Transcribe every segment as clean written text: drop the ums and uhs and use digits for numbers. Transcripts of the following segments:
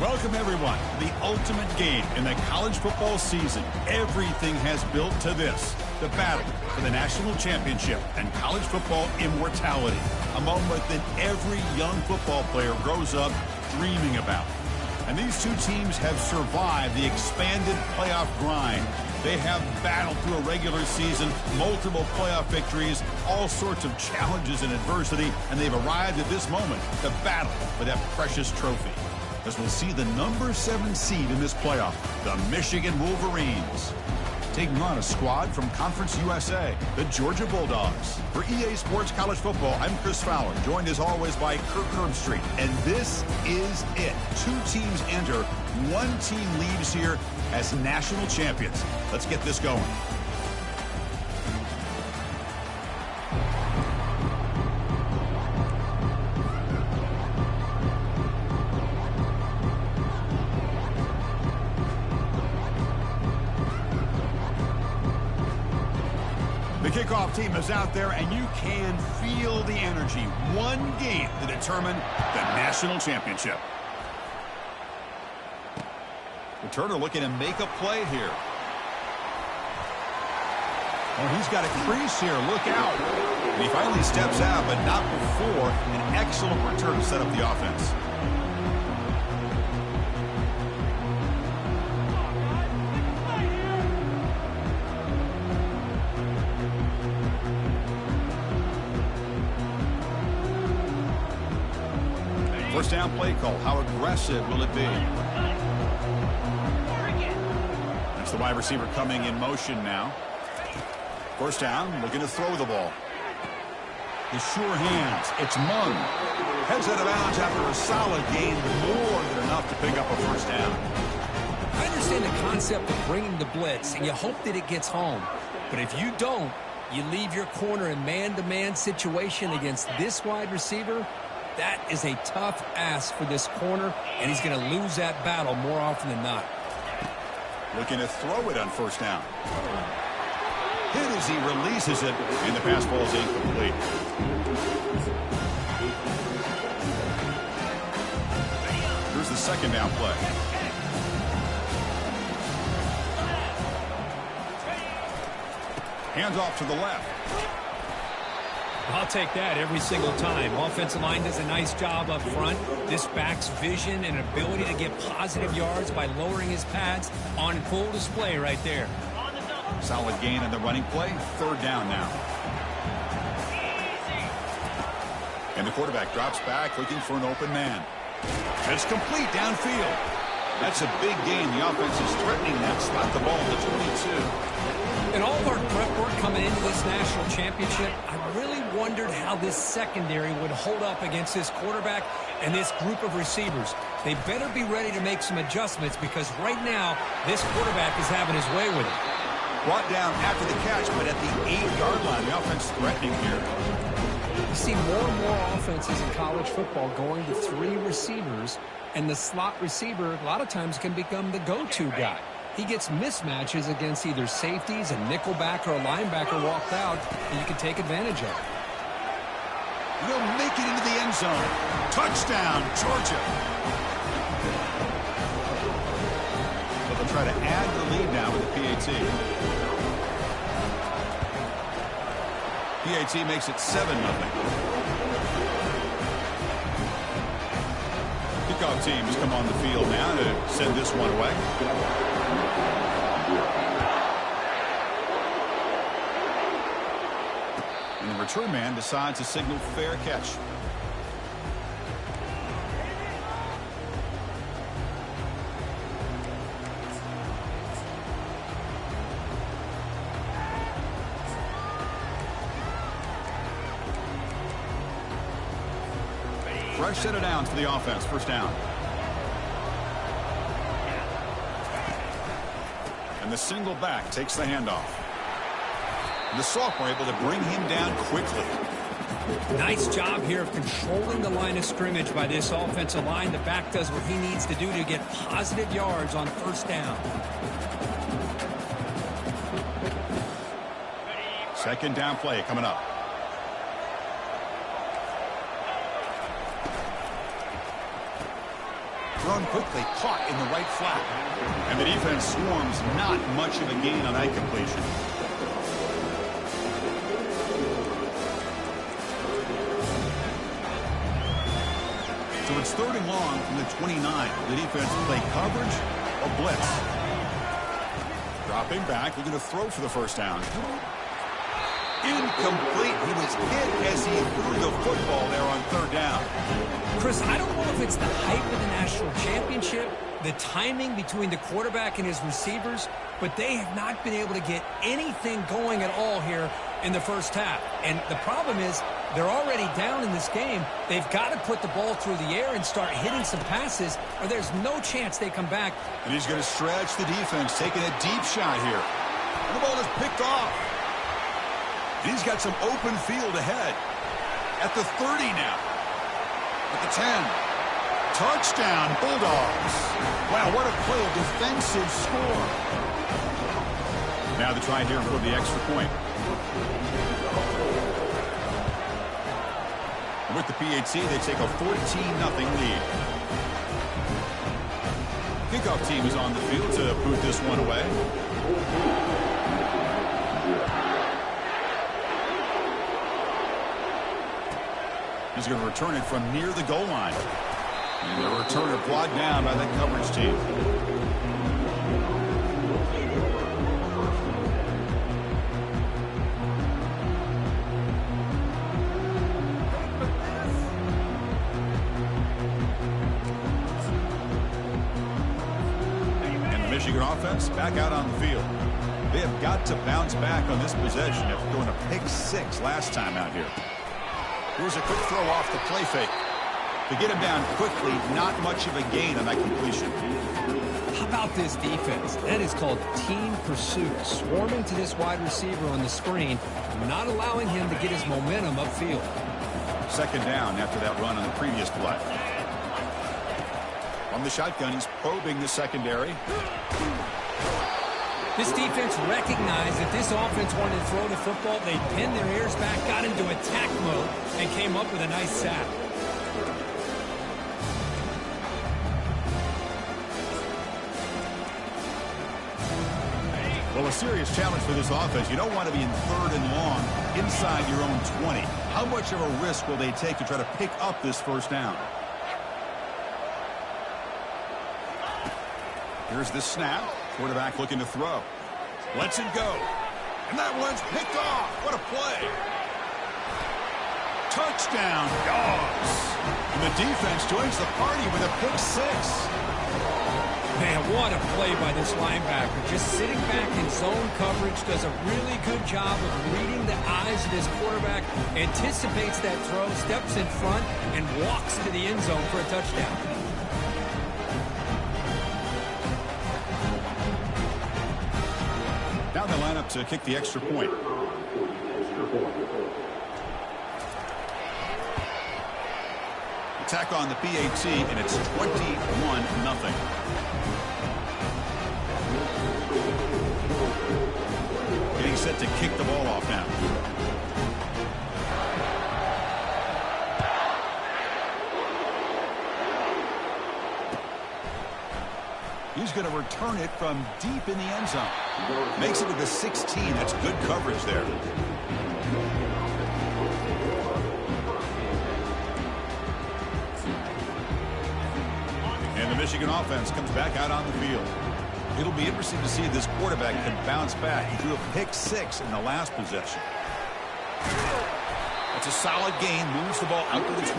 Welcome, everyone, to the ultimate game in the college football season. Everything has built to this, the battle for the national championship and college football immortality, a moment that every young football player grows up dreaming about. And these two teams have survived the expanded playoff grind. They have battled through a regular season, multiple playoff victories, all sorts of challenges and adversity, and they've arrived at this moment, the battle for that precious trophy. As we'll see the number 7 seed in this playoff, the Michigan Wolverines. Taking on a squad from Conference USA, the Georgia Bulldogs. For EA Sports College Football, I'm Chris Fowler, joined as always by Kirk Herbstreit. And this is it. 2 teams enter, 1 team leaves here as national champions. Let's get this going. Kickoff team is out there, and you can feel the energy. One game to determine the national championship. Returner looking to make a play here. Oh, he's got a crease here. Look out. And he finally steps out, but not before an excellent return to set up the offense. First down play call. How aggressive will it be? That's the wide receiver coming in motion now. First down, looking to throw the ball. The sure hands. It's Mung. Heads out of bounds after a solid gain, more than enough to pick up a first down. I understand the concept of bringing the blitz, and you hope that it gets home. But if you don't, you leave your corner in man-to-man situation against this wide receiver. That is a tough ask for this corner, and he's going to lose that battle more often than not. Looking to throw it on first down. Hit as he releases it, and the pass ball is incomplete. Here's the second down play. Hands off to the left. I'll take that every single time. Offensive line does a nice job up front. This back's vision and ability to get positive yards by lowering his pads on full display right there. Solid gain in the running play. Third down now. And the quarterback drops back looking for an open man. It's complete downfield. That's a big gain. The offense is threatening that spot. The ball at the 22. In all of our prep work coming into this national championship, I really wondered how this secondary would hold up against this quarterback and this group of receivers. They better be ready to make some adjustments because right now, this quarterback is having his way with it. Brought down after the catch, but at the 8-yard line, the offense threatening here. You see more and more offenses in college football going to 3 receivers, and the slot receiver a lot of times can become the go-to guy. He gets mismatches against either safeties, a nickelback, or a linebacker walked out, and you can take advantage of it. He'll make it into the end zone. Touchdown, Georgia. But they'll try to add the lead now with the PAT. PAT makes it 7-0. Kickoff teams come on the field now to send this one away. And the return man decides to signal fair catch. Fresh set of downs for the offense. First down. And the single back takes the handoff. The sophomore able to bring him down quickly. Nice job here of controlling the line of scrimmage by this offensive line. The back does what he needs to do to get positive yards on first down. Second down play coming up. Thrown quickly, caught in the right flat. And the defense swarms, not much of a gain on that completion. So it's 3rd and long from the 29. The defense play coverage or blitz. Dropping back, looking to throw for the first down. Incomplete. He was hit as he threw the football there on 3rd down. Chris, I don't know if it's the hype of the national championship, the timing between the quarterback and his receivers, but they have not been able to get anything going at all here in the first half. And the problem is they're already down in this game. They've got to put the ball through the air and start hitting some passes, or there's no chance they come back. And he's going to stretch the defense, taking a deep shot here. And the ball is picked off. And he's got some open field ahead. At the 30 now. At the 10. Touchdown, Bulldogs. Wow, what a play, a defensive score. Now the try here for the extra point. With the PAT, they take a 14-0 lead. Kickoff team is on the field to boot this one away. He's going to return it from near the goal line. And the returner blocked down by that coverage team. Michigan offense back out on the field. They have got to bounce back on this possession after going a pick 6 last time out here. Here's a quick throw off the play fake. To get him down quickly, not much of a gain on that completion. How about this defense? That is called team pursuit. Swarming to this wide receiver on the screen, not allowing him to get his momentum upfield. 2nd down after that run on the previous play. From the shotgun, he's probing the secondary. This defense recognized that this offense wanted to throw the football. They pinned their ears back, got into attack mode, and came up with a nice sack. Well, a serious challenge for this offense. You don't want to be in 3rd and long inside your own 20. How much of a risk will they take to try to pick up this first down? Here's the snap. Quarterback looking to throw. Lets it go. And that one's picked off. What a play. Touchdown, Dogs. And the defense joins the party with a pick 6. Man, what a play by this linebacker. Just sitting back in zone coverage, does a really good job of reading the eyes of his quarterback, anticipates that throw, steps in front, and walks to the end zone for a touchdown. Now they line up to kick the extra point. Attack on the PAT, and it's 21-0. Getting set to kick the ball off now. He's going to return it from deep in the end zone. Makes it to the 16. That's good coverage there. And the Michigan offense comes back out on the field. It'll be interesting to see if this quarterback can bounce back. He threw a pick 6 in the last possession. It's a solid gain. Moves the ball out to the 28.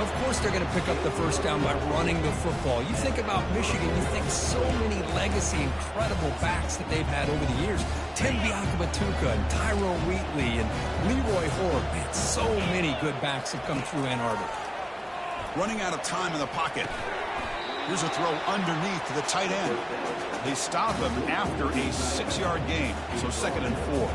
Of course they're going to pick up the first down by running the football. You think about Michigan, you think so many legacy, incredible backs that they've had over the years. Tim Biakabatuka and Tyrone Wheatley and Leroy Hoare. Man, so many good backs have come through Ann Arbor. Running out of time in the pocket. Here's a throw underneath to the tight end. They stop him after a 6-yard gain. So 2nd and 4.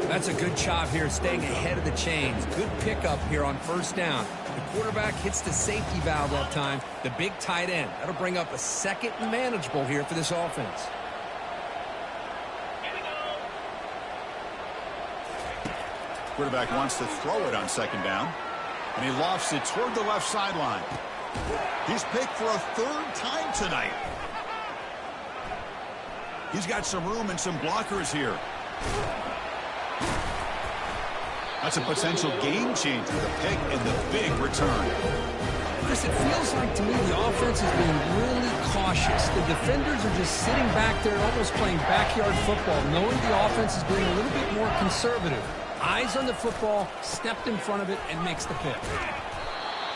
That's a good job here, staying ahead of the chains. Good pickup here on first down. The quarterback hits the safety valve that time. The big tight end. That'll bring up a 2nd and manageable here for this offense. Quarterback wants to throw it on 2nd down. And he lofts it toward the left sideline. He's picked for a third time tonight. He's got some room and some blockers here. That's a potential game changer, the pick and the big return. Chris, it feels like to me the offense is being really cautious. The defenders are just sitting back there almost playing backyard football, knowing the offense is being a little bit more conservative. Eyes on the football, stepped in front of it, and makes the pick.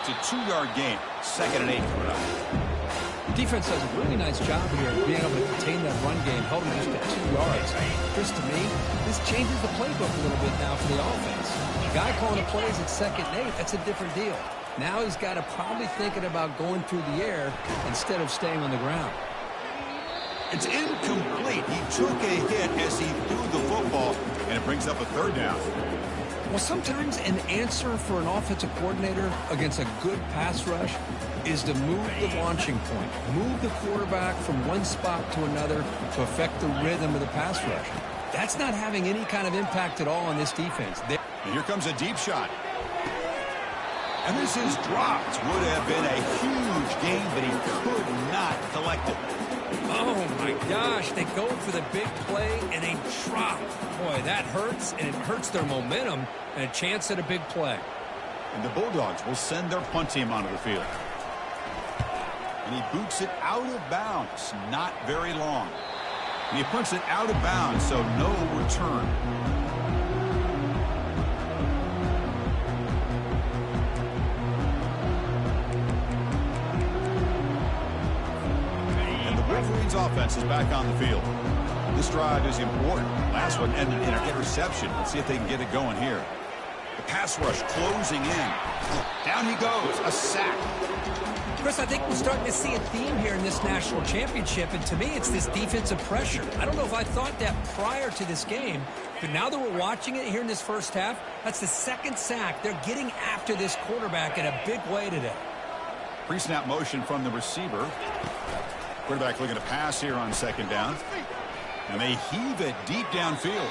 It's a 2-yard gain. 2nd and 8 coming up. Defense does a really nice job here of being able to contain that run game, held him just at 2 yards. Chris, to me, this changes the playbook a little bit now for the offense. The guy calling the plays at 2nd and 8, that's a different deal. Now he's got to probably thinking about going through the air instead of staying on the ground. It's incomplete. He took a hit as he threw the football, and it brings up a 3rd down. Well, sometimes an answer for an offensive coordinator against a good pass rush is to move the launching point, move the quarterback from one spot to another to affect the rhythm of the pass rush. That's not having any kind of impact at all on this defense. And here comes a deep shot. And this is dropped. Would have been a huge gain, but he could not collect it. Oh, my gosh. They go for the big play, and they drop. Boy, that hurts, and it hurts their momentum and a chance at a big play. And the Bulldogs will send their punt team onto the field. And he boots it out of bounds. Not very long. And he punts it out of bounds, so no return. Wolverine's offense is back on the field. This drive is important. Last one ended in an interception. Let's see if they can get it going here. The pass rush closing in. Down he goes. A sack. Chris, I think we're starting to see a theme here in this national championship, and to me it's this defensive pressure. I don't know if I thought that prior to this game, but now that we're watching it here in this first half, that's the 2nd sack. They're getting after this quarterback in a big way today. Pre-snap motion from the receiver. Quarterback looking to pass here on 2nd down. And they heave it deep downfield.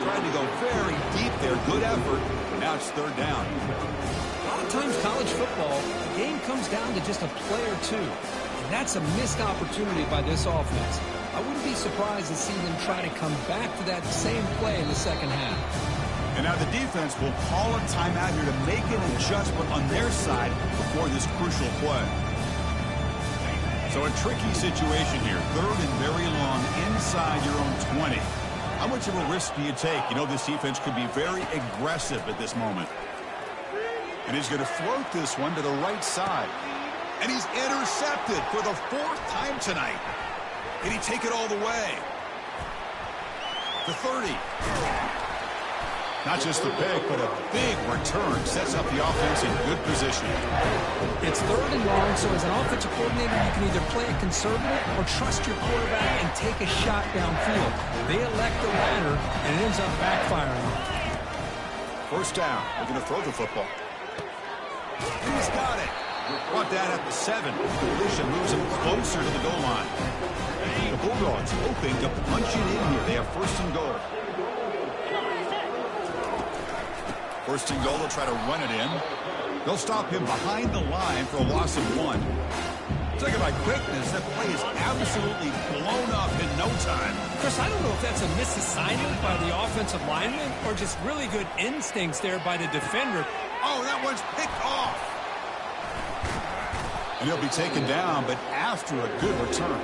Trying to go very deep there. Good effort. Now it's 3rd down. A lot of times college football, the game comes down to just a play or two. And that's a missed opportunity by this offense. I wouldn't be surprised to see them try to come back to that same play in the 2nd half. And now the defense will call a timeout here to make an adjustment on their side before this crucial play. So a tricky situation here. 3rd and very long inside your own 20. How much of a risk do you take? You know this defense could be very aggressive at this moment. And he's going to float this one to the right side. And he's intercepted for the 4th time tonight. Can he take it all the way? The 30. Not just the pick, but a big return sets up the offense in good position. It's 3rd and long, so as an offensive coordinator, you can either play it conservative or trust your quarterback and take a shot downfield. They elect the latter, and it ends up backfiring. 1st down. They're going to throw the football. He's got it. Brought down at the 7. Completion moves him closer to the goal line. The Bulldogs hoping to punch it in here. They have 1st and goal. 1st and goal, they'll try to run it in. They'll stop him behind the line for a loss of 1. Talking about quickness, that play is absolutely blown up in no time. Chris, I don't know if that's a misassignment by the offensive lineman or just really good instincts there by the defender. Oh, that one's picked off. And he'll be taken down, but after a good return.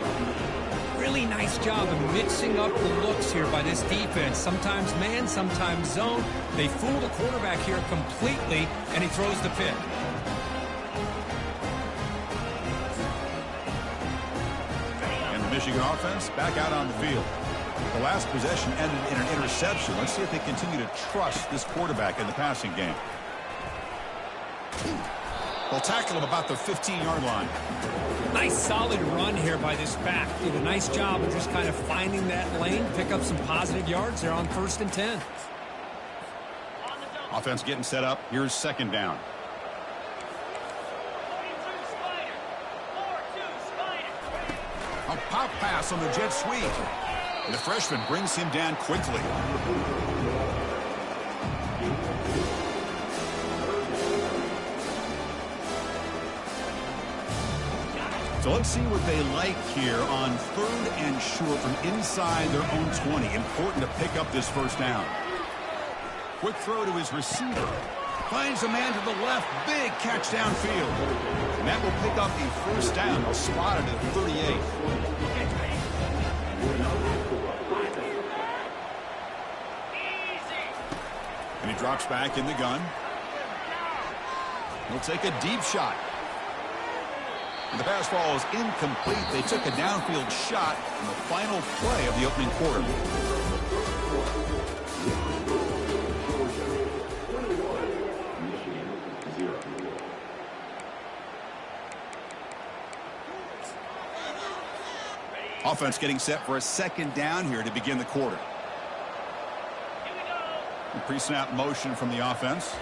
Really nice job of mixing up the looks here by this defense. Sometimes man, sometimes zone. They fool the quarterback here completely, and he throws the pick. And the Michigan offense back out on the field. The last possession ended in an interception. Let's see if they continue to trust this quarterback in the passing game. They'll tackle him about the 15-yard line. Nice solid run here by this back. Did a nice job of just kind of finding that lane, pick up some positive yards there on 1st and 10. Offense getting set up. Here's 2nd down. A pop pass on the jet sweep. And the freshman brings him down quickly. So let's see what they like here on 3rd and short from inside their own 20. Important to pick up this first down. Quick throw to his receiver. Finds a man to the left. Big catch downfield. And that will pick up a first down. They'll spot it at 38. And he drops back in the gun. He'll take a deep shot. And the pass falls incomplete. They took a downfield shot in the final play of the opening quarter. Offense getting set for a second down here to begin the quarter. Pre-snap motion from the offense.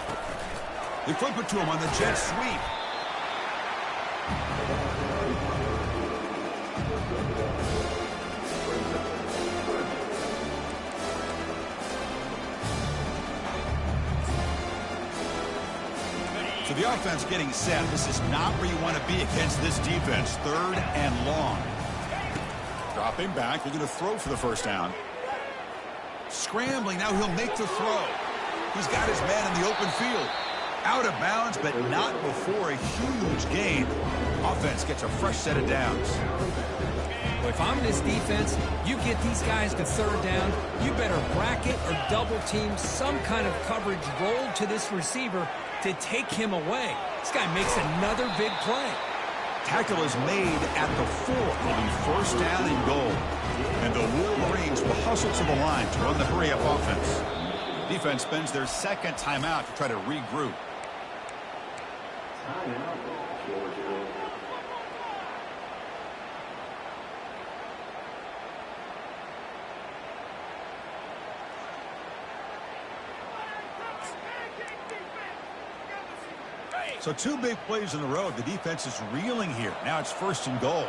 They flip it to him on the jet sweep. So the offense getting set. This is not where you want to be against this defense. 3rd and long. Dropping back, looking to throw for the first down. Scrambling, now he'll make the throw. He's got his man in the open field. Out of bounds, but not before a huge gain. Offense gets a fresh set of downs. Well, if I'm this defense, you get these guys to 3rd down, you better bracket or double team some kind of coverage roll to this receiver to take him away. This guy makes another big play. Tackle is made at the 4. Will be first down and goal. And the Wolverines will hustle to the line to run the hurry-up offense. Defense spends their second timeout to try to regroup. So 2 big plays in a row. The defense is reeling here. Now it's 1st and goal.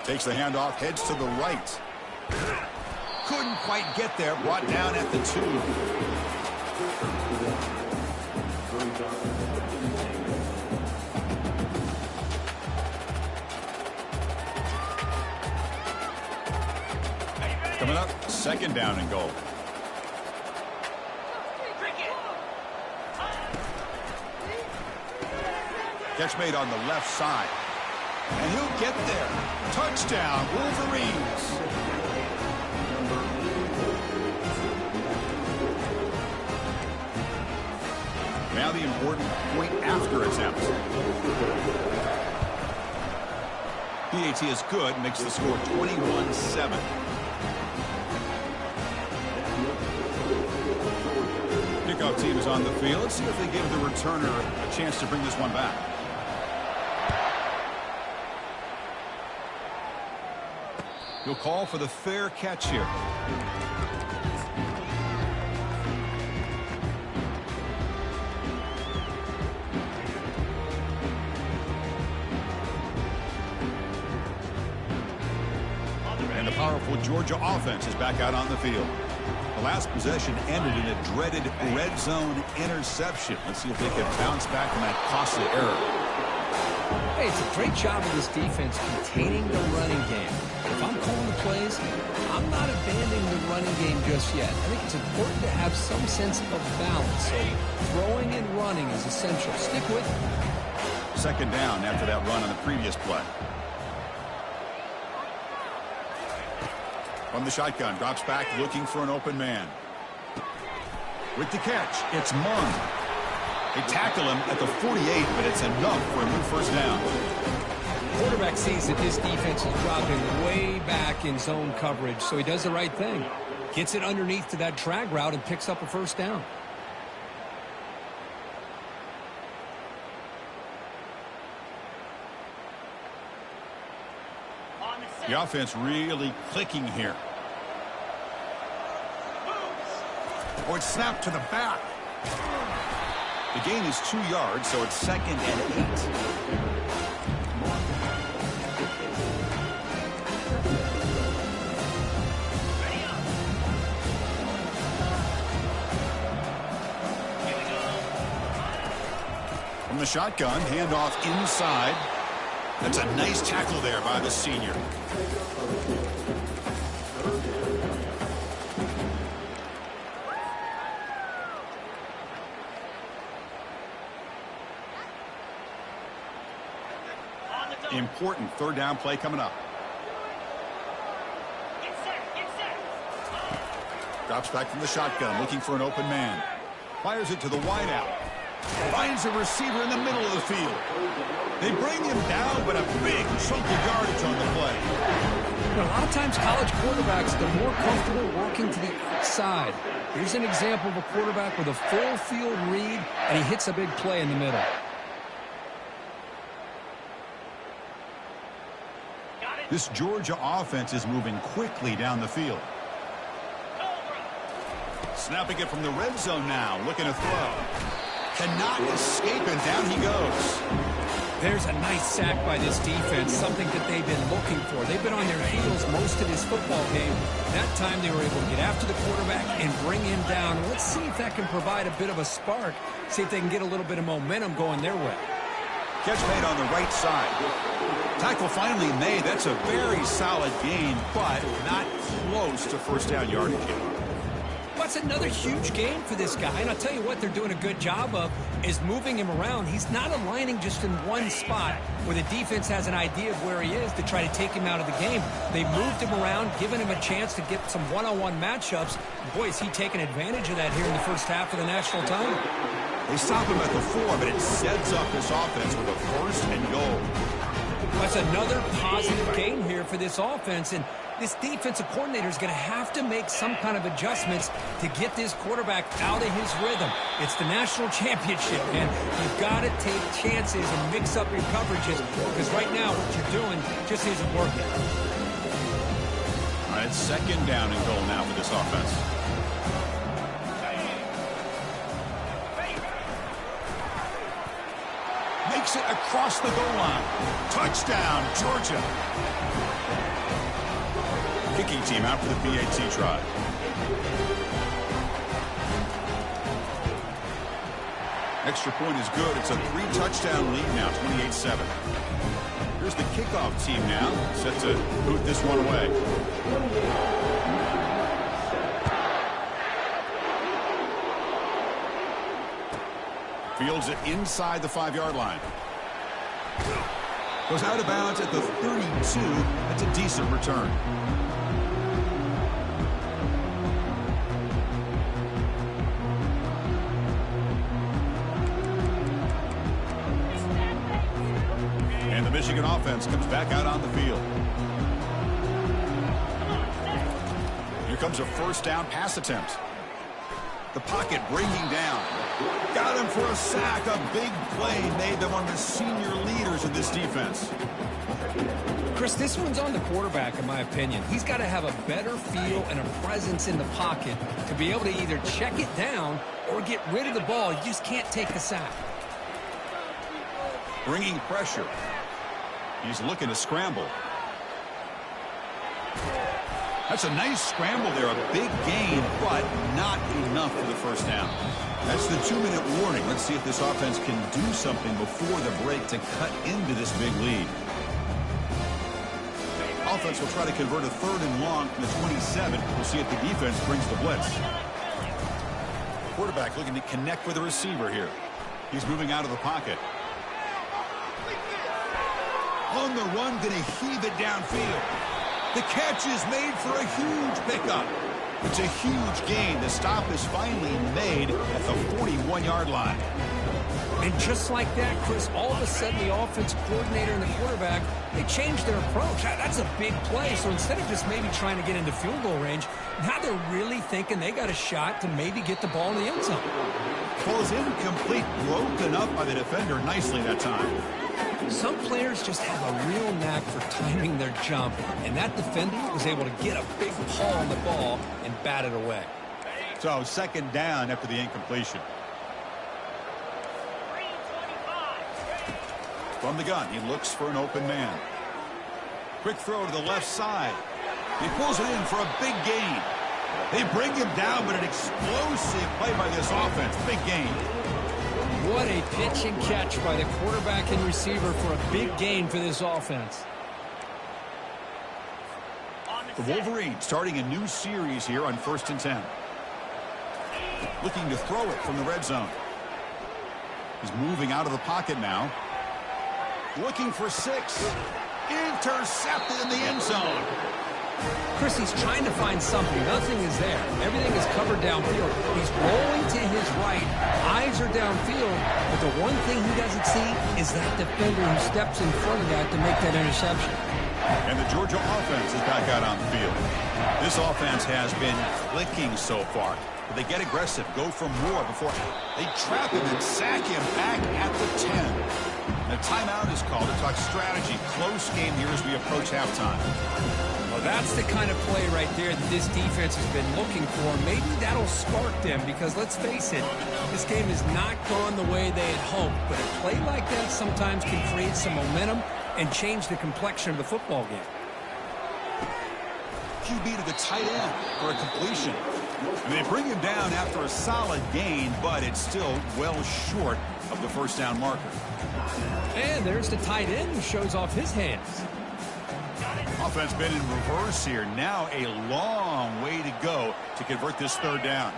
Takes the handoff, heads to the right. Couldn't quite get there. Brought down at the 2. Coming up, 2nd down and goal. Catch made on the left side. And he'll get there. Touchdown, Wolverines. Now the important point after attempt. PAT is good, makes the score 21-7. Kickoff team is on the field. Let's see if they give the returner a chance to bring this one back. He'll call for the fair catch here. And the powerful Georgia offense is back out on the field. The last possession ended in a dreaded red zone interception. Let's see if they can bounce back from that costly error. Hey, it's a great job of this defense containing the running game. If I'm calling the plays, I'm not abandoning the running game just yet. I think it's important to have some sense of balance. So throwing and running is essential. Stick with it. 2nd down after that run on the previous play. From the shotgun, drops back looking for an open man. With the catch, it's Mung. They tackle him at the 48, but it's enough for a new first down. Quarterback sees that this defense is dropping way back in zone coverage, so he does the right thing. Gets it underneath to that drag route and picks up a first down. The offense really clicking here. Or it's snapped to the back. The gain is 2 yards, so it's 2nd and 8. the shotgun, handoff inside. That's a nice tackle there by the senior. Important third down play coming up. Drops back from the shotgun, looking for an open man. Fires it to the wideout. Finds a receiver in the middle of the field. They bring him down, but a big chunk of yardage on the play. A lot of times college quarterbacks, they're more comfortable working to the outside. Here's an example of a quarterback with a full field read, and he hits a big play in the middle. This Georgia offense is moving quickly down the field. Snapping it from the red zone now, looking to throw. Cannot escape, and down he goes. There's a nice sack by this defense, something that they've been looking for. They've been on their heels most of this football game. That time they were able to get after the quarterback and bring him down. Let's see if that can provide a bit of a spark, see if they can get a little bit of momentum going their way. Catch made on the right side. Tackle finally made. That's a very solid gain, but not close to first down yardage. That's another huge game for this guy, and I'll tell you what they're doing a good job of is moving him around. He's not aligning just in one spot where the defense has an idea of where he is to try to take him out of the game. They moved him around, giving him a chance to get some one-on-one matchups. Boy, is he taking advantage of that here in the first half of the national title. They stop him at the 4, but it sets up this offense with a first and goal. That's another positive gain here for this offense, and this defensive coordinator is going to have to make some kind of adjustments to get this quarterback out of his rhythm. It's the national championship, man. You've got to take chances and mix up your coverages because right now what you're doing just isn't working. All right, it's second down and goal now for this offense. Makes it across the goal line. Touchdown, Georgia. Kicking team out for the PAT try. Extra point is good. It's a 3-touchdown lead now, 28-7. Here's the kickoff team now, set to boot this one away. Fields it inside the 5-yard line. Goes out of bounds at the 32. That's a decent return. And the Michigan offense comes back out on the field. Here comes a first down pass attempt. The pocket breaking down. Got him for a sack. A big play made them one of the senior leaders in this defense. Chris, this one's on the quarterback, in my opinion. He's got to have a better feel and a presence in the pocket to be able to either check it down or get rid of the ball. You just can't take the sack. Bringing pressure. He's looking to scramble. That's a nice scramble there, a big gain, but not enough for the first down. That's the 2-minute warning. Let's see if this offense can do something before the break to cut into this big lead. Offense will try to convert a 3rd and long from the 27. We'll see if the defense brings the blitz. Quarterback looking to connect with the receiver here. He's moving out of the pocket. On the run, going to heave it downfield. The catch is made for a huge pickup. It's a huge gain. The stop is finally made at the 41-yard line. And just like that, Chris, all of a sudden the offense coordinator and the quarterback, they changed their approach. That's a big play. So instead of just maybe trying to get into field goal range, now they're really thinking they got a shot to maybe get the ball in the end zone. Falls incomplete, broken up by the defender nicely that time. Some players just have a real knack for timing their jump, and that defender was able to get a big paw on the ball and bat it away. So second down after the incompletion. From the gun, he looks for an open man. Quick throw to the left side. He pulls it in for a big gain. They bring him down, but an explosive play by this offense. Big gain. What a pitch and catch by the quarterback and receiver for a big gain for this offense. The Wolverines starting a new series here on 1st and 10. Looking to throw it from the red zone. He's moving out of the pocket now. Looking for 6. Intercepted in the end zone. Chris, he's trying to find something. Nothing is there. Everything is covered downfield. He's rolling to his right. Eyes are downfield. But the one thing he doesn't see is that defender who steps in front of that to make that interception. And the Georgia offense is back out on the field. This offense has been clicking so far. But they get aggressive, go for more before they trap him and sack him back at the 10. And a timeout is called to talk strategy. Close game here as we approach halftime. Well, that's the kind of play right there that this defense has been looking for. Maybe that'll spark them because, let's face it, this game has not gone the way they had hoped. But a play like that sometimes can create some momentum and change the complexion of the football game. QB to the tight end for a completion. And they bring him down after a solid gain, but it's still well short of the first down marker. And there's the tight end who shows off his hands. Offense been in reverse here. Now a long way to go to convert this 3rd down.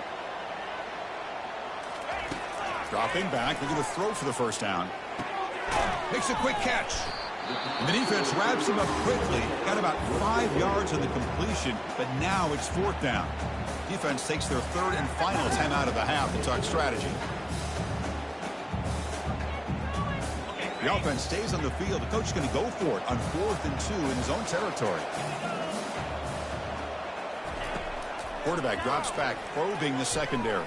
Dropping back, they're going to throw for the first down. Makes a quick catch. And the defense wraps him up quickly. Got about 5 yards on the completion, but now it's 4th down. Defense takes their 3rd and final timeout of the half to talk strategy. The offense stays on the field. The coach is going to go for it on 4th and 2 in his own territory. Quarterback drops back, probing the secondary.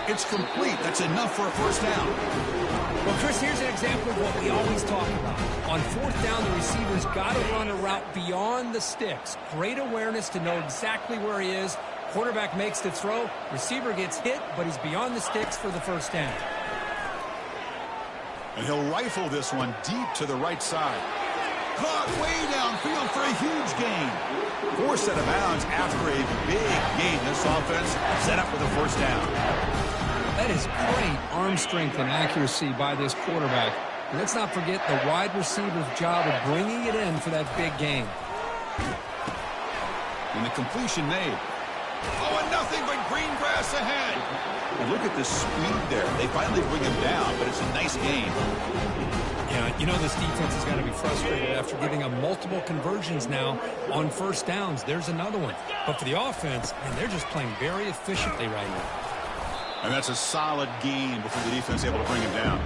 It's complete. That's enough for a first down. Well, Chris, here's an example of what we always talk about. On 4th down, the receiver's got to run a route beyond the sticks. Great awareness to know exactly where he is. Quarterback makes the throw. Receiver gets hit, but he's beyond the sticks for the first down. And he'll rifle this one deep to the right side. Caught way downfield for a huge gain. 4 set of bounds after a big gain. This offense set up for the first down. That is great arm strength and accuracy by this quarterback. And let's not forget the wide receiver's job of bringing it in for that big gain. And the completion made. Oh, and nothing but green grass ahead. And look at the speed there. They finally bring him down, but it's a nice gain. Yeah, you know this defense has got to be frustrated after giving up multiple conversions now on first downs. There's another one. But for the offense, man, they're just playing very efficiently right now. And that's a solid gain before the defense is able to bring him down.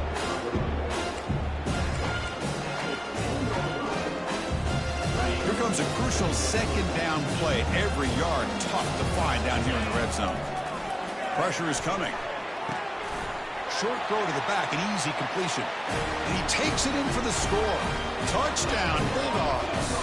Here comes a crucial 2nd down play. Every yard tough to find down here in the red zone. Pressure is coming. Short throw to the back, an easy completion. And he takes it in for the score. Touchdown, Bulldogs.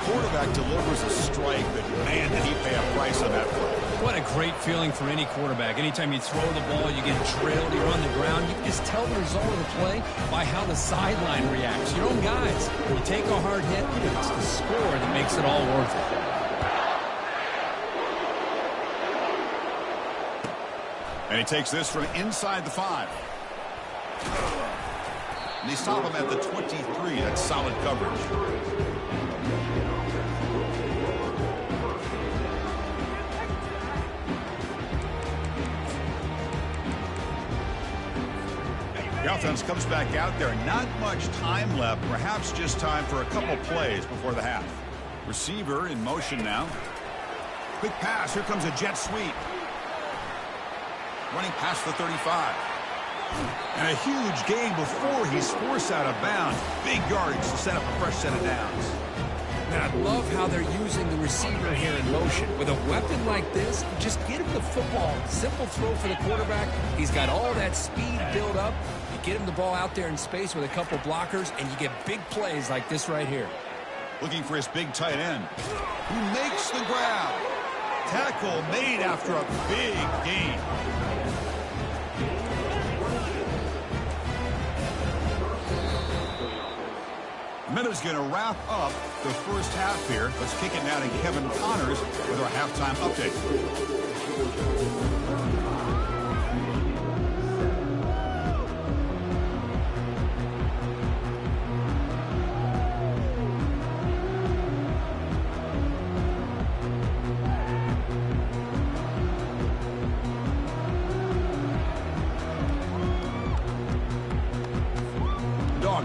Quarterback delivers a strike, but man, did he pay a price on that play. What a great feeling for any quarterback. Anytime you throw the ball, you get drilled, you're on the ground. You can just tell the result of the play by how the sideline reacts. Your own guys, when you take a hard hit, it's the score that makes it all worth it. And he takes this from inside the 5. And they stop him at the 23. That's solid coverage. The offense comes back out there. Not much time left. Perhaps just time for a couple plays before the half. Receiver in motion now. Quick pass. Here comes a jet sweep. Running past the 35. And a huge gain before he's forced out of bounds. Big yardage to set up a fresh set of downs. And I love how they're using the receiver here in motion. With a weapon like this, just get him the football. Simple throw for the quarterback. He's got all that speed built up. You get him the ball out there in space with a couple blockers, and you get big plays like this right here. Looking for his big tight end, who makes the grab. Tackle made after a big gain. Minutes going to wrap up the first half here. Let's kick it now to Kevin Connors with our halftime update.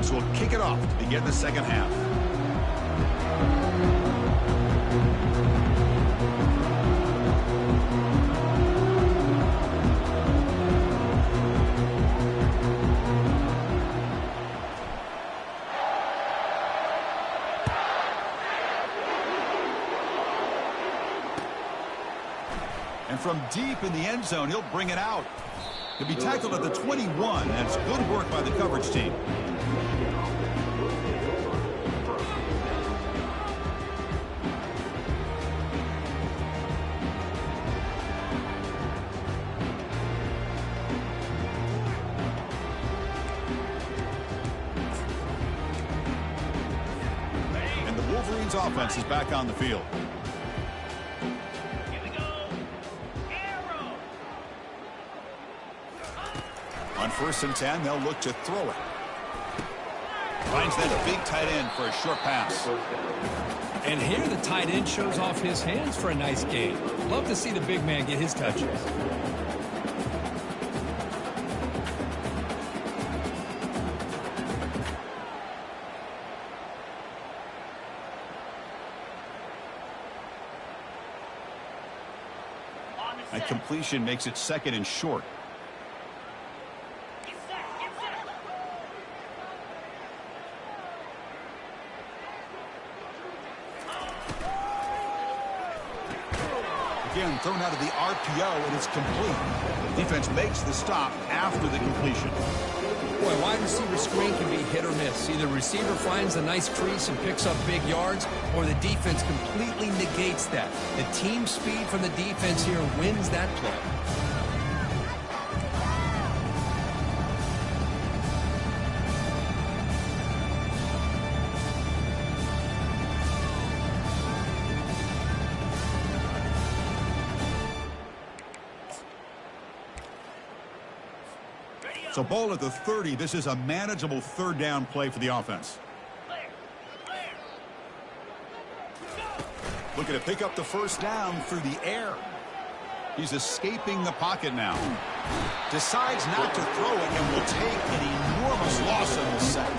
Dogs will kick it off to begin the second half. And from deep in the end zone, he'll bring it out. He'll be tackled at the 21. That's good work by the coverage team. And the Wolverines' offense is back on the field. On 1st and 10, they'll look to throw it. Finds that big tight end for a short pass. And here the tight end shows off his hands for a nice gain. Love to see the big man get his touches. That completion makes it 2nd and short. Again, thrown out of the RPO, and it's complete. Defense makes the stop after the completion. Boy, wide receiver screen can be hit or miss. Either receiver finds a nice crease and picks up big yards, or the defense completely negates that. The team speed from the defense here wins that play. So ball at the 30. This is a manageable 3rd down play for the offense. Looking to pick up the 1st down through the air. He's escaping the pocket now. Decides not to throw it and will take an enormous loss on this sack.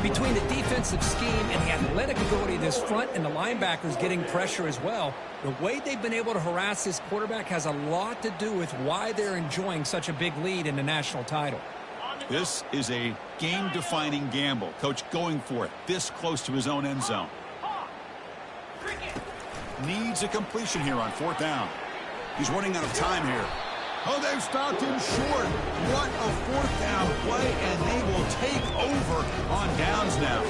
Between the defensive scheme and the athletic ability of this front and the linebackers getting pressure as well, the way they've been able to harass this quarterback has a lot to do with why they're enjoying such a big lead in the national title. This is a game-defining gamble. Coach going for it this close to his own end zone. Needs a completion here on 4th down. He's running out of time here. Oh, they've stopped him short. What a 4th down play, and they will take over on downs now.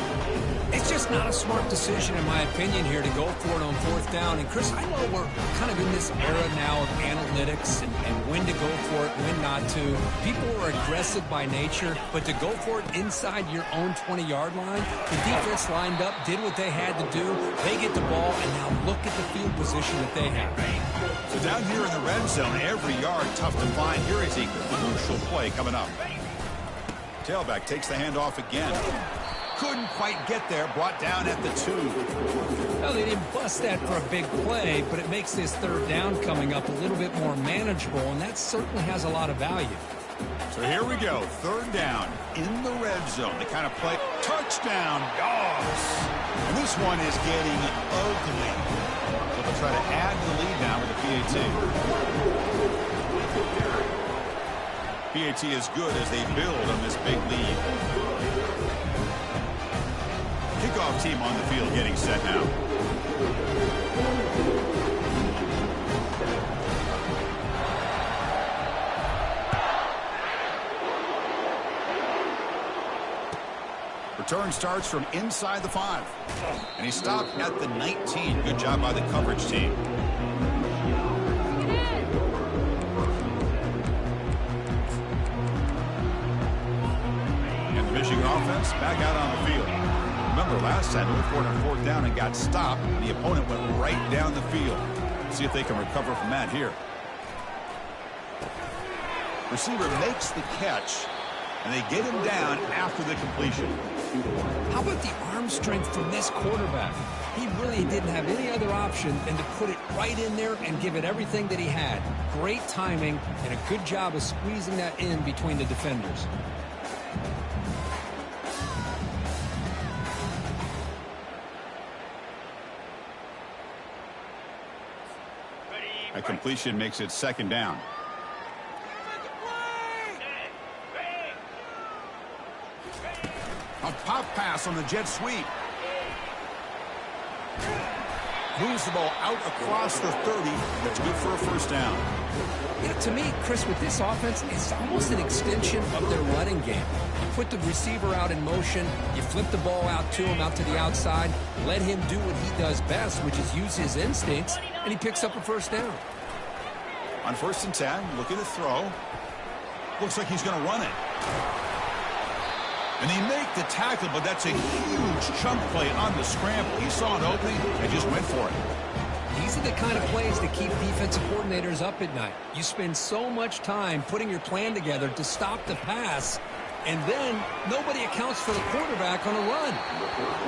It's just not a smart decision, in my opinion, here to go for it on 4th down. And, Chris, I know we're kind of in this era now of analytics and when to go for it, when not to. People are aggressive by nature, but to go for it inside your own 20-yard line, the defense lined up, did what they had to do. They get the ball, and now look at the field position that they have. So down here in the red zone, every yard tough to find. Here is a crucial play coming up. Tailback takes the handoff again. Couldn't quite get there, brought down at the 2. Well, they didn't bust that for a big play, but it makes this 3rd down coming up a little bit more manageable, and that certainly has a lot of value. So here we go, 3rd down in the red zone. The kind of play, touchdown, Dogs. And this one is getting ugly. So they'll try to add to the lead now with the PAT. PAT is good as they build on this big lead. Kickoff team on the field getting set now. Return starts from inside the 5. And he stopped at the 19. Good job by the coverage team. And the Michigan offense back out on the field. Remember last time they went for it on 4th down and got stopped. The opponent went right down the field. See if they can recover from that here. Receiver makes the catch, and they get him down after the completion. How about the arm strength from this quarterback? He really didn't have any other option than to put it right in there and give it everything that he had. Great timing and a good job of squeezing that in between the defenders. A completion makes it second down. A pop pass on the jet sweep. Moves the ball out across the 30. That's good for a first down. Yeah, to me, Chris, with this offense, it's almost an extension of their running game. You put the receiver out in motion, you flip the ball out to him, out to the outside, let him do what he does best, which is use his instincts, and he picks up a first down. On 1st and 10, looking to throw. Looks like he's going to run it. And he make the tackle, but that's a huge chunk play on the scramble. He saw an opening and just went for it. These are the kind of plays that keep defensive coordinators up at night. You spend so much time putting your plan together to stop the pass, and then nobody accounts for the quarterback on a run.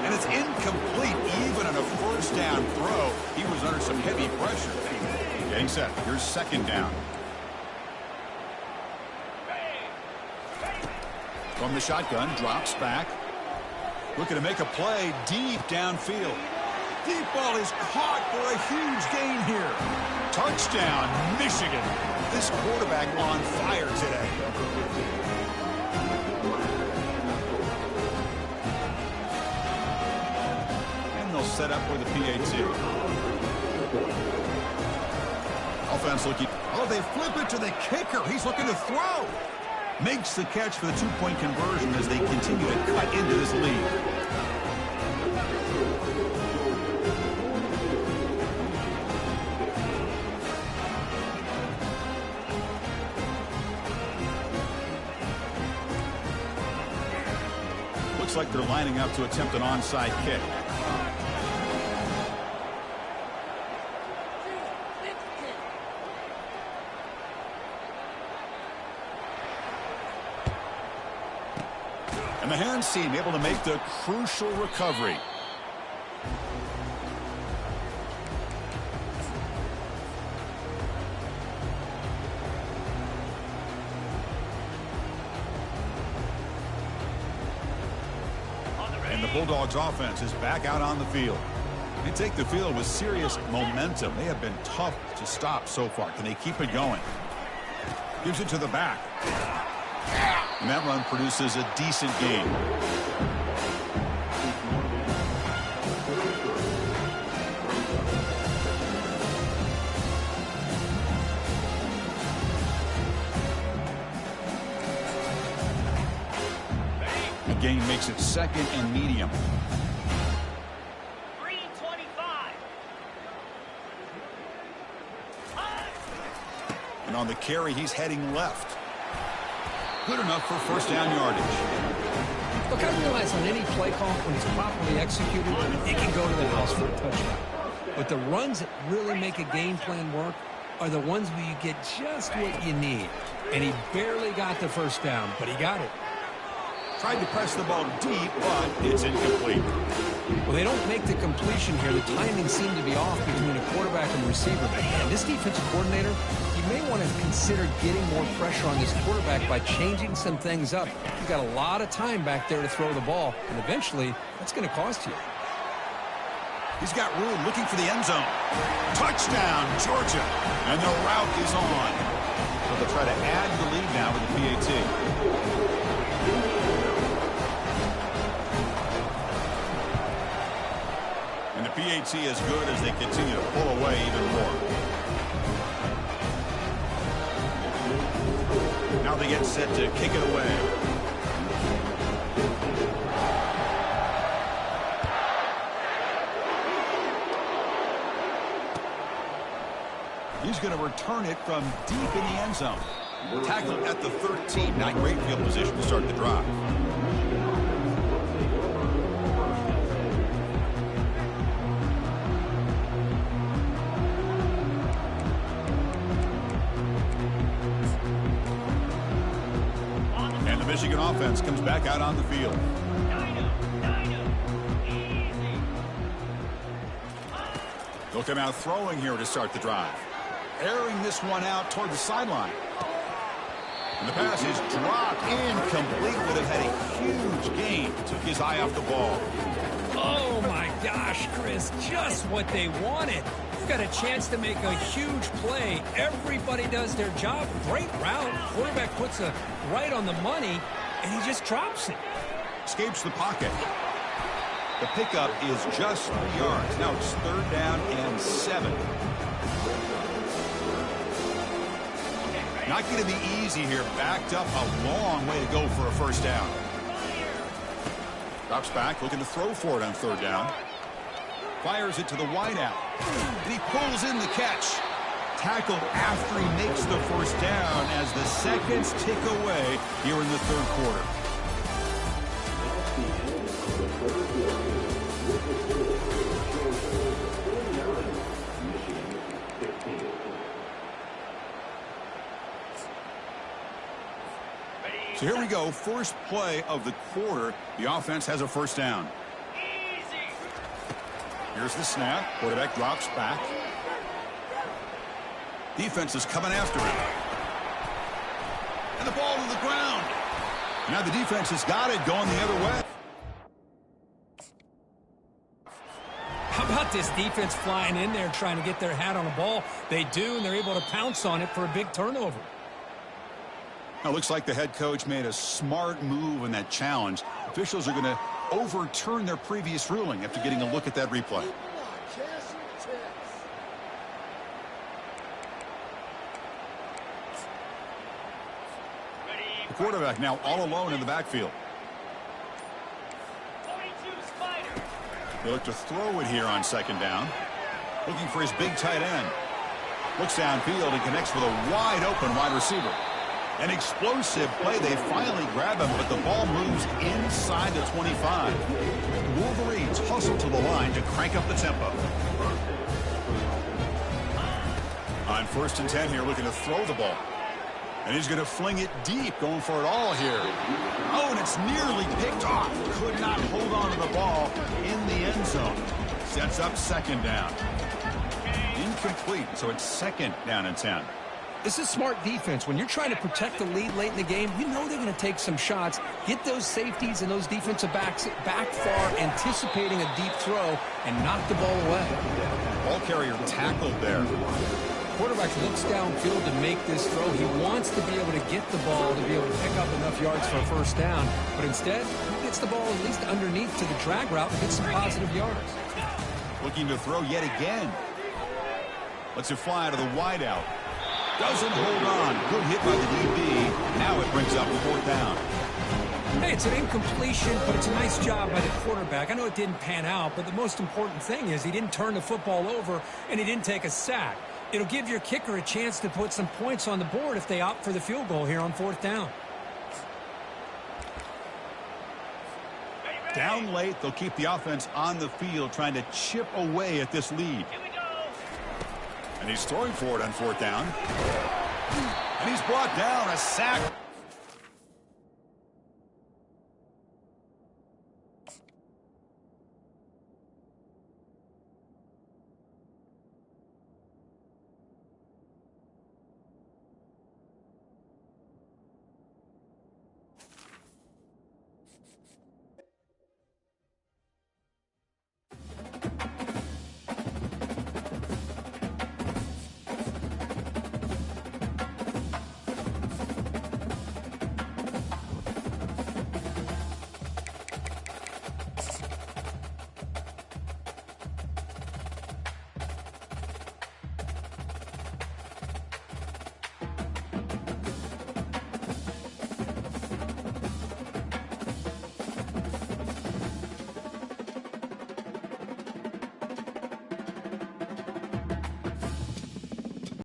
And it's incomplete even on a first down throw. He was under some heavy pressure. Getting set. Here's second down. From the shotgun, drops back. Looking to make a play deep downfield. Deep ball is caught for a huge gain here. Touchdown, Michigan. This quarterback on fire today. And they'll set up with a PAT. Offense looking. Oh, they flip it to the kicker. He's looking to throw. Makes the catch for the two-point conversion as they continue to cut into this lead. Looks like they're lining up to attempt an onside kick. And the hands team able to make the crucial recovery. And the Bulldogs offense is back out on the field. They take the field with serious momentum. They have been tough to stop so far. Can they keep it going? Gives it to the back. And that run produces a decent gain. The gain makes it second and medium. 325. And on the carry, he's heading left. Good enough for first down yardage. Look, I realize on any play call, when it's properly executed, it can go to the house for a touchdown. But the runs that really make a game plan work are the ones where you get just what you need. And he barely got the first down, but he got it. Tried to press the ball deep, but it's incomplete. Well, they don't make the completion here. The timing seemed to be off between a quarterback and receiver. But man, this defensive coordinator, you may want to consider getting more pressure on this quarterback by changing some things up. You've got a lot of time back there to throw the ball, and eventually that's going to cost you. He's got room looking for the end zone. Touchdown, Georgia. And the route is on. So they'll try to add to the lead now with the PAT. And the PAT is good as they continue to pull away even more. Now they get set to kick it away. He's going to return it from deep in the end zone. Tackled at the 13. Not great field position to start the drive. And the Michigan offense comes back out on the field. They'll come out throwing here to start the drive. Airing this one out toward the sideline. And the pass is dropped incomplete. Would have had a huge gain. Took his eye off the ball. Oh, my gosh, Chris, just what they wanted. They've got a chance to make a huge play. Everybody does their job. Great route. Quarterback puts it right on the money, and he just drops it. Escapes the pocket. The pickup is just 3 yards. Now it's 3rd down and 7. Not going to be easy here. Backed up a long way to go for a 1st down. Drops back, looking to throw for it on 3rd down. Fires it to the wideout. And he pulls in the catch. Tackled after he makes the 1st down as the seconds tick away here in the 3rd quarter. So here we go, first play of the quarter. The offense has a 1st down. Here's the snap. Quarterback drops back. Defense is coming after him. And the ball to the ground. Now the defense has got it going the other way. How about this defense flying in there trying to get their hat on the ball? They do, and they're able to pounce on it for a big turnover. Now, looks like the head coach made a smart move in that challenge. Officials are going to overturn their previous ruling after getting a look at that replay. The quarterback now all alone in the backfield. They look to throw it here on 2nd down. Looking for his big tight end. Looks downfield and connects with a wide open wide receiver. An explosive play. They finally grab him, but the ball moves inside the 25. The Wolverines hustle to the line to crank up the tempo. On 1st and 10 here, looking to throw the ball. And he's going to fling it deep, going for it all here. Oh, and it's nearly picked off. Could not hold on to the ball in the end zone. Sets up 2nd down. Incomplete, so it's 2nd down and 10. This is smart defense. When you're trying to protect the lead late in the game, you know they're going to take some shots, get those safeties and those defensive backs back far, anticipating a deep throw, and knock the ball away. Ball carrier tackled there. Quarterback looks downfield to make this throw. He wants to be able to get the ball to be able to pick up enough yards for a 1st down, but instead, he gets the ball at least underneath to the drag route and gets some positive yards. Looking to throw yet again. Lets it fly to the wideout. Doesn't hold on. Good hit by the DB. Now it brings up 4th down. Hey, it's an incompletion, but it's a nice job by the quarterback. I know it didn't pan out, but the most important thing is he didn't turn the football over and he didn't take a sack. It'll give your kicker a chance to put some points on the board if they opt for the field goal here on 4th down. Down late, they'll keep the offense on the field trying to chip away at this lead. And he's throwing for it on 4th down. And he's brought down. A sack.